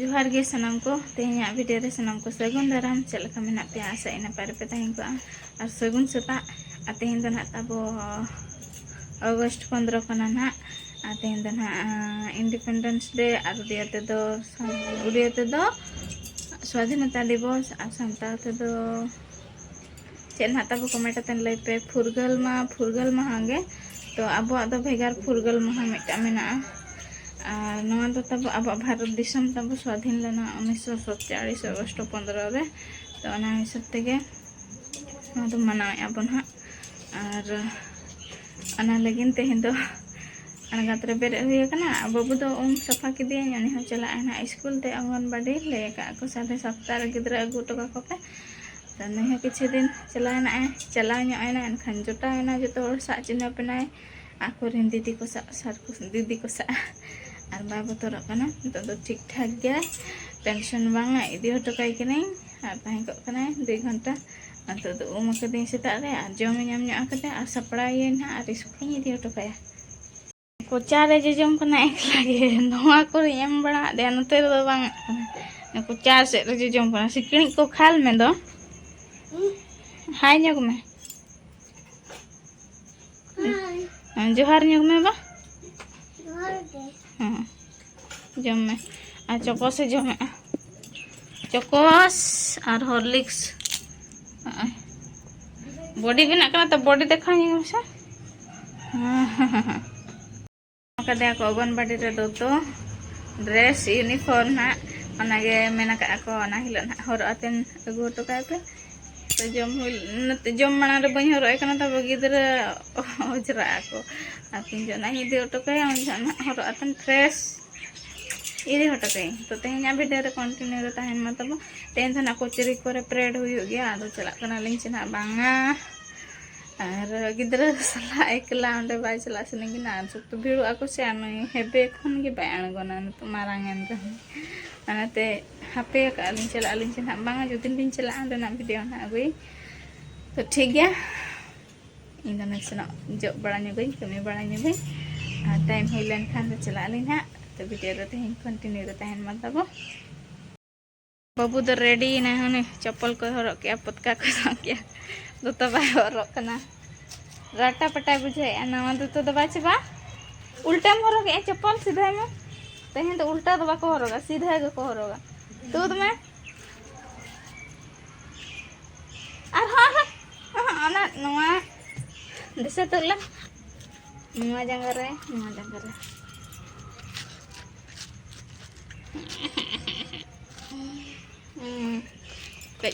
जोहार गे सनम को तेहना वीडियो रे सनम को सगुन दाराम चल लका मेना पे आशा इन नपाय पे तहें को और सगुन सेता तेहन दो ना तबो अगस्त 15 कना ना तेहन दो ना इंडिपेंडेंस डे और उड़िया ते दो स्वाधीनता दिवस और सानताल ते दो चेन ना तबो कमेंट तन लई पे फुरगल माहा गे तो अब दो भेगार फुरगल माहा मिटा मेना तब अब भारत दिसम तब स्वाधीन लेना 1947 अगस्त 15 रे तो हिसाब तेगे मनावे बन हाँ और लगिन तेहन दो अणगात रे बेरे हुई कना बाबू दो उम सफा किदिया उनी हो चला ना स्कूल ते आंगनबाड़ी ले का को 7:30 गिद्रा अगु टका को पे तो नहीं किछि दिन चला ना एनखान जोटाना जो सा चिन्ह पेनाय आकोरिन दीदी को सार को दीदी को सा और बा बतर तो ठीक ठाक गया टेंशन बांग इदी हटकाई कने और तहें को कने 2 घंटा तो उम कदी सेता रे और जम नाम कते और सपड़ाई ना और स्कूल इदी हटकाया कोचा रे जम कना एकला गे नोआ को एम बड़ा दे नते दो बांग कोचा से रे जम कना सिकणी को खाल में दो हाय न्योग में जोहार न्योग में बा हाँ जम में और चकोस से जम चकोस और हॉर्लिक्स बॉडी भी ना तो बॉडी देखा से हाँ को अंगनबाड़ी रे दो तो ड्रेस यूनिफॉर्म ना ओनागे मेना का को ना हिल ना हरआतेन अगु टका पे तो जम माना रे बኝ हरए कना तब गिदरा ओजरा को आतिन जना हिदे टका हरआतेन फ्रेश इदी हटके तो तेहना वीडियो रे कंटिन्यू रे तहन मतलब तेहन ना कोचरी करे परेड हुई गया आदो चला कना लिंग चना बांगा और गिदरा सला एकला अंडे बाय चला सने ना तो भीड़ आको से आनो हेबे खन के बाय अणगोना तो मारांगन रे अनाते हापे का लिंग चला बांगा जो दिन चला अंडे ना वीडियो ना गई तो ठीक गया इन ना सना जो बड़ा गई कमी बड़ा गई टाइम हो लेन खान चला लिंग हा तो वीडियो रे तहें कंटिन्यू रे तहन मतलब बाबू तो रेडी ना हने चप्पल को हरक के पतका को किया तो बाय हरक कना राटा पटा बुझे नवा तो दबा छबा उल्टा में हरक चप्पल सीधा में तहें तो उल्टा दबा को हरगा सीधा को हरगा दूध में और हां ना नवा दिसे तोला नवा जंगा रे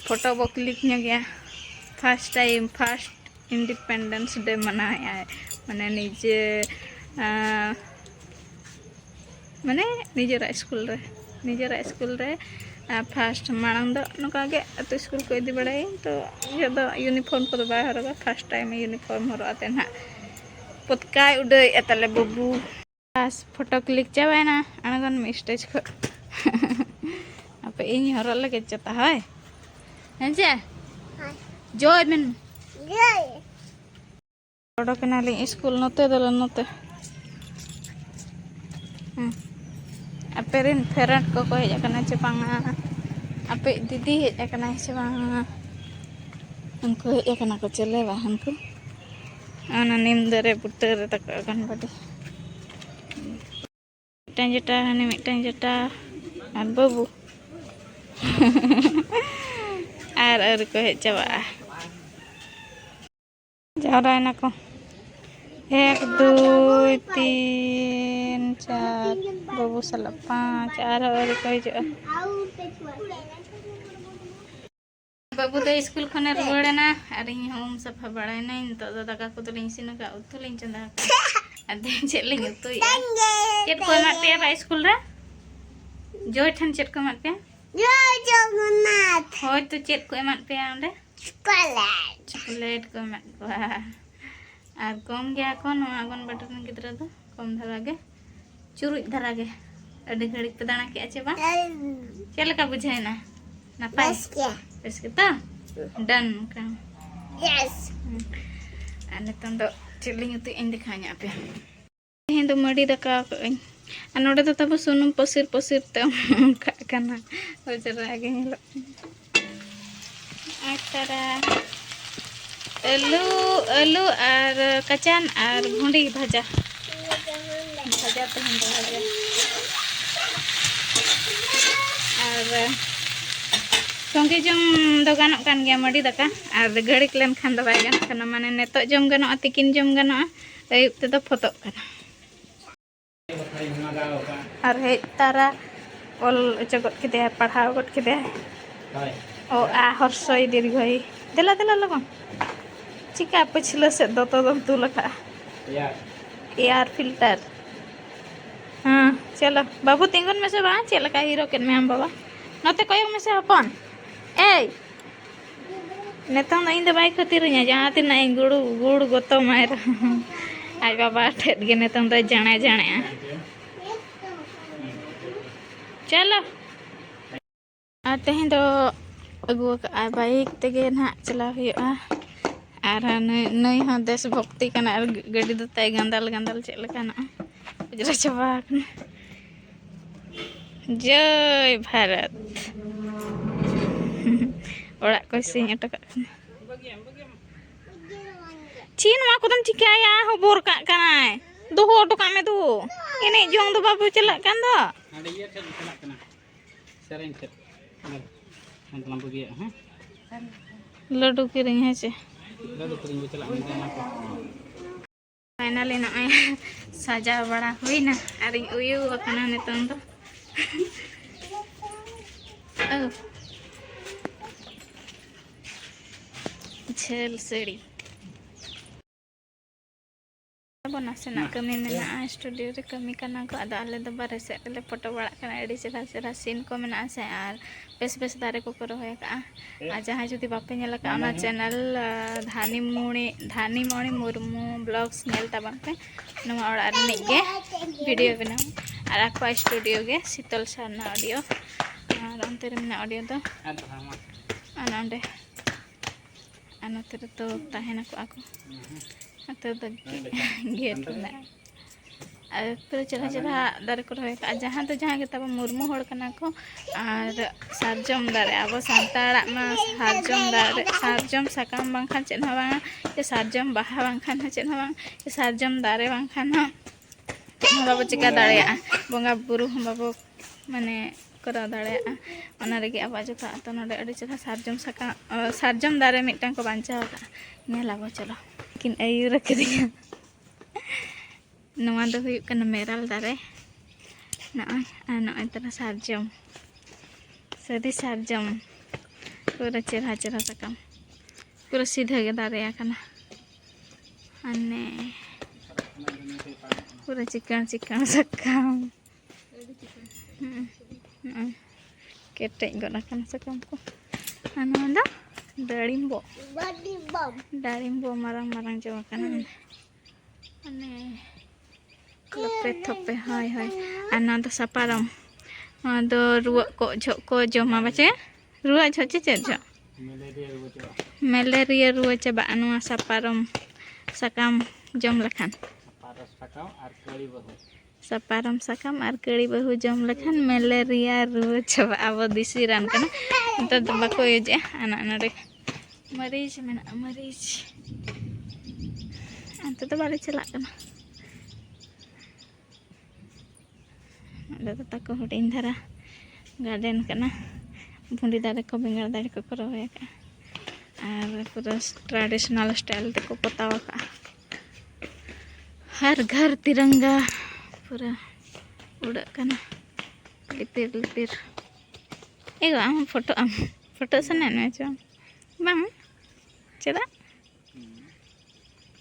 फोटो वो क्लिक गया फर्स्ट इंडिपेंडेंस डे मनाया है माने निजे माने निजरा स्कूल रे फर्स्ट मांग दो नका गे तो स्कूल को इदी बड़ाई तो ये दो यूनिफॉर्म को बाय हरगा फर्स्ट टाइम यूनिफॉर्म हरआते ना पतकाय उडई एतले बबू बस फोटो क्लिक चाबा ना अणगन में स्टेज को apa ini horor lagi cerita hai nanti joy men joy kenaling school note dalam note aperin parent ko hej akana cepanga ape didi hej akana cepanga unku hej akana ko chele ba hanku ana nim dare putter tak akan badi mitang jeta an babu और को हे चबा जावरा ना को 1 2 3 4 बाबू साला 5 और को हे बाबू तो school खने रुवाड़े ना और इन होम सफा बड़ा ना तो दाका को तो लिंग सिन का उतु लिंग चंदा अदे चेत लिंग उतु चेत को मत पे बा स्कूल रे जोय ठन चेत को मत पे होय तो चेत को एमत पे अंडे चॉकलेट को एमत को और कम गया को आगन बटन गिद्रा दो कम धरा गे चुरुज धरा गे अडी घड़ी पे दाना के आचे बा चल का बुझाय ना Napai? Bes kita? Dan kan? Yes. Nitong do chilling itu indi khanya apa? Hindu madi daka ko in. Anoda to tabo sunum posir te kana. Ojara age hilo. Atara आलू और कचान और भुंडी भाजा तो हिंदू भाजा और संगे जम दो गानों कान गया मडी दका और घड़ी लेन खान दो बाय गान खाना माने नेतो जम गानों तिकिन जम गानों अयुब ते दो फोटो काना और हे तारा ऑल चगत के दे पढ़ाओ गट के दे ओ आ हर्षय दीर्घई देला लगन चिका पछिला से दो तो दम तू लखा एयर फिल्टर हाँ चलो बाबू तिंगन में से बा चल का हीरो के में हम बाबा नते कोयो में से अपन ए नेतों इन दबाई खातिर जहाँ तीन गुड़ गोतो मार आज बाबा ठेट गे नेतों तो जाने चलो और तेहन तो अगुआ बाइक तेगे ना चला हुआ और नई हाँ देशभक्ति का गाड़ी दो तय गंदल चलना उजरा चाबा जय भारत ओड़ा को सिंह अटक चीन मा को तुम चिकाया हो बोर का काय दो हो टका में दो इने जोंग दो बाबू चला कान दो अरे ये चल चला कना सरेन चल मतलब बगिया हैं लड्डू की रही है से लड्डू करिंग चला में देना को फाइनली ना सजा बड़ा हुई ना अरे उयु कना नितन तो झेल सेड़ी बना से ना कमी में ना स्टूडियो रे कमी करना को आदा आले दो बारे से ले फोटो बड़ा करना एडी चेहरा सीन को में ना से यार बेस दारे को करो है का आ जहां जुदी बापे नेला का ना चैनल धानी मणि मुर्मू ब्लॉग्स नेल ताबन पे नवा और आरनी गे वीडियो बना और आको स्टूडियो गे शीतल सरना ऑडियो और अंतर में ऑडियो तो अनंडे अनतर तो ताहेना को आको तो गेट ना फिर चला दारे को रहे जहाँ तो जहाँ के तब मुर्मू हड़ कना को और सारजम दारे अब सानताड़ा मा सारजम साकाम बांखान चेन हवा ये सारजम बाहा बांखान चेन हवा ये सारजम दारे बांखान बाबू चिका दाड़े बंगा बुरु बाबू माने करा दाड़े ओना रेगे आवाज का तो नडे अड़ी चला सारजम दारे मिटन को बांचा का नेलाबो चलो किन आयु रख दिया नवा दो हुई कना मेरल दारे नॉय तरह सारजम सदी सारजम पूरा चेहरा सकम पूरा सीधा गे दारे कना अने पूरा चिकन सकम केटे गोना कना सकम को अनोंदा डाळिंबो मारang जो कना अने लपे थपे हाय अना तो सपारम दो रुआ को झो को जमा बचे रुआ झचे झो मलेरिया रुआ चबा अनुआ सपारम सकाम जम लखान सपारम सकाम और कड़ी बहु जम लखान मलेरिया रुआ चबा अब दिसी रान कना तो बाको यूजे अना नडे मरीज में मरीज अंत तो बारे चला कना तो तक हुडिंग धारा गार्डन कना भुंडी दारे को बेंगड़ दारे को रोहे का और पूरा ट्रेडिशनल स्टाइल ते को पोताव का हर घर तिरंगा पूरा उड़ा कना लिपिर एगो आम फोटो सने में जो बाम चला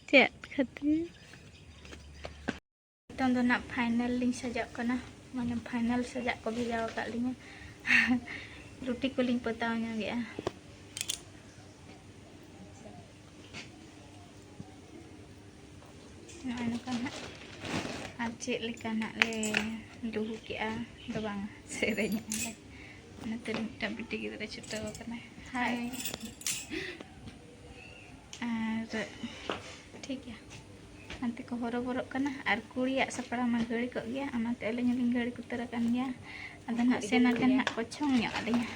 चेत खातिर तो ना फाइनल लिंग सजा कना माने फाइनल सजा को भेजाव का लिंग रोटी को लिंग पताव nya गया ना kana ar cek lekana le luhu kia do bang serenya ᱱᱚᱛᱮ ᱢᱤᱫᱴᱟᱝ ᱵᱤᱴᱤ ᱜᱤᱫᱽᱨᱟᱹ ᱪᱷᱩᱴᱟᱹᱣ ᱟᱠᱟᱱᱟᱭ ᱦᱟᱭ ᱟᱨ ᱴᱷᱤक गया nanti ko horo-borok kana ar kuriak sapara ma gari kok gya amate alenya ling gari kutarakan gya ada nak senakan nak pocong nya adanya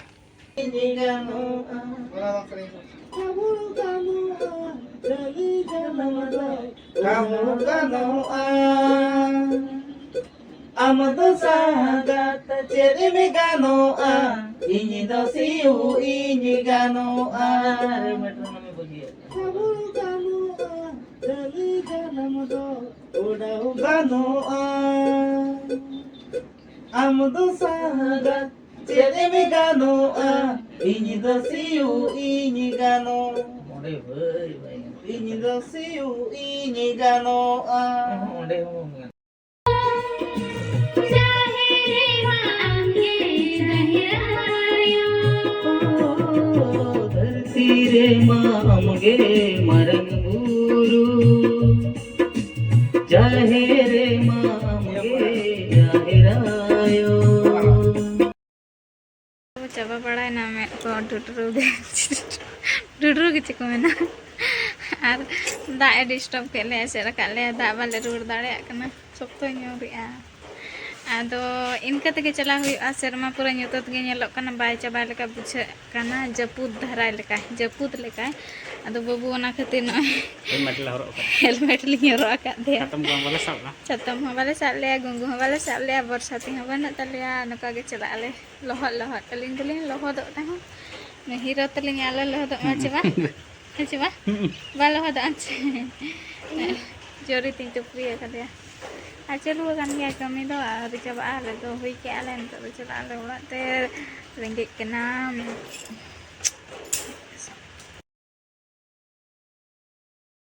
Amado sagat ceri meganoa ini dosiu ini ganoa metro nami bagian kabul ganoa dali ganamdo udau ganoa amado sagat ceri meganoa ini dosiu ini gano ode bhai ini dosiu ini ganoa ode ngomong रे मामगे मरंग बूरू चाहे रे मामगे जाहिरायो coba pala nama ko dudru gitu ko mena ar da disturb ke le sera ka le da bale rur dare kana sokto nyori a ado इनका तक चला हुई शर्मा पूरा nyutot ge nyelok kana bai chaba leka buche kana japut dharai leka japut leka ado babu ona khatir no helmet li nyoro akat dia chatam wala sab le gungu wala sab le borsati habana talia naka ge chala le lohot teling lohodok ta ne hiro teling ala lohodok ma chaba chaba ba lohodok anche jori ting tu priya ka dia Acel kan ya kami do hari coba ale do hui ke ale untuk coba ale ulat ter ringgit kena